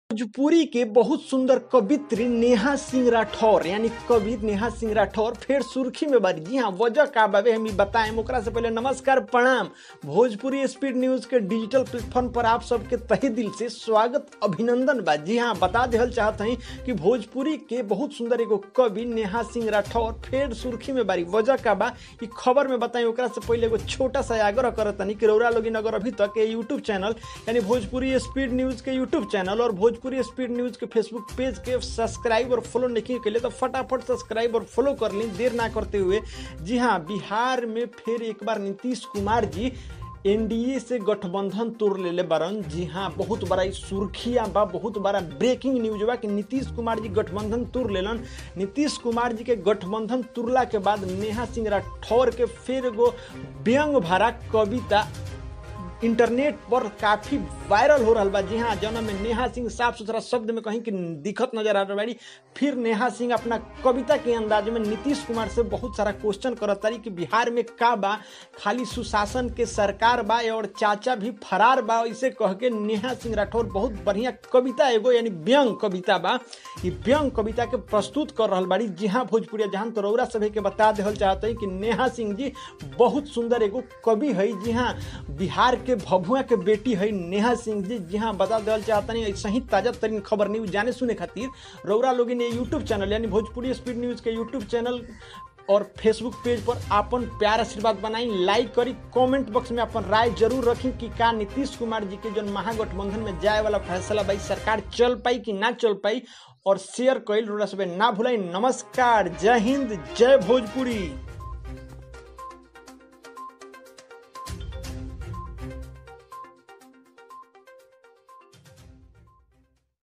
भोजपुरी के बहुत सुंदर कवित्री नेहा सिंह राठौर यानी कवि नेहा सिंह राठौर फिर सुर्खी में बारी। जी हाँ, वजह का बाबे हम बताएं ओकरा से पहले नमस्कार प्रणाम। भोजपुरी स्पीड न्यूज के डिजिटल प्लेटफॉर्म पर आप सबके तहे दिल से स्वागत अभिनंदन बा। जी हाँ, बता देहल चाहत हई कि भोजपुरी के बहुत सुंदर एगो कवि नेहा सिंह राठौर फिर सुर्खी में बारी। वजह का बा ई खबर में बताएं ओकरा से पहले एगो छोटा सा आग्रह करतनी कि रउरा लोगिन अगर अभी तक ये यूट्यूब चैनल यानी भोजपुरी स्पीड न्यूज के यूट्यूब चैनल और भोजपुरी स्पीड न्यूज के फेसबुक पेज के सब्सक्राइब और फॉलो नहीं के लिए तो फटाफट सब्सक्राइब और फॉलो कर ली देर ना करते हुए। जी हाँ, बिहार में फिर एक बार नीतीश कुमार जी एनडीए से गठबंधन तोड़ लेले बारन। जी हाँ, बहुत बड़ा सुर्खिया बा, बहुत बड़ा ब्रेकिंग न्यूज बा कि नीतीश कुमार जी गठबंधन तोड़ लेलन। नीतीश कुमार जी के गठबंधन तोड़ला के बाद नेहा सिंह राठौर के फिर एगो व्यंग भरा कविता इंटरनेट पर काफी वायरल हो रहा बा। जी हाँ, जौन में नेहा सिंह साफ सुथरा शब्द में कहीं कि दिखत नजर आ रही। फिर नेहा सिंह अपना कविता के अंदाज में नीतीश कुमार से बहुत सारा क्वेश्चन करत तारी कि बिहार में का बा, खाली सुशासन के सरकार बा और चाचा भी फरार बा। इसे कह के नेहा सिंह राठौर बहुत बढ़िया कविता एगो यानी व्यंग कविता बा, ये व्यंग कविता के प्रस्तुत कर रहा बाड़ी। जी हाँ, भोजपुरिया जहां तो रउरा सभी के बता देहल चाहते हैं कि नेहा सिंह जी बहुत सुंदर एगो कवि है। जी हाँ, बिहार के भभुआ के बेटी है नेहा सिंह जी। जी हाँ, बता देना चाहता नहीं ऐसा ही ताजा तरीन खबर न्यूज जाने सुने खातिर रउरा लोग ने यूट्यूब चैनल यानी भोजपुरी स्पीड न्यूज के यूट्यूब चैनल और फेसबुक पेज पर अपन प्यार आशीर्वाद बनाई, लाइक करी, कमेंट बॉक्स में अपन राय जरूर रखी कि का नीतीश कुमार जी के जो महागठबंधन में जाए वाला फैसला भाई सरकार चल पाई कि ना चल पाई, और शेयर कइल रउरा सब ना भुलाई। नमस्कार, जय हिंद, जय भोजपुरी।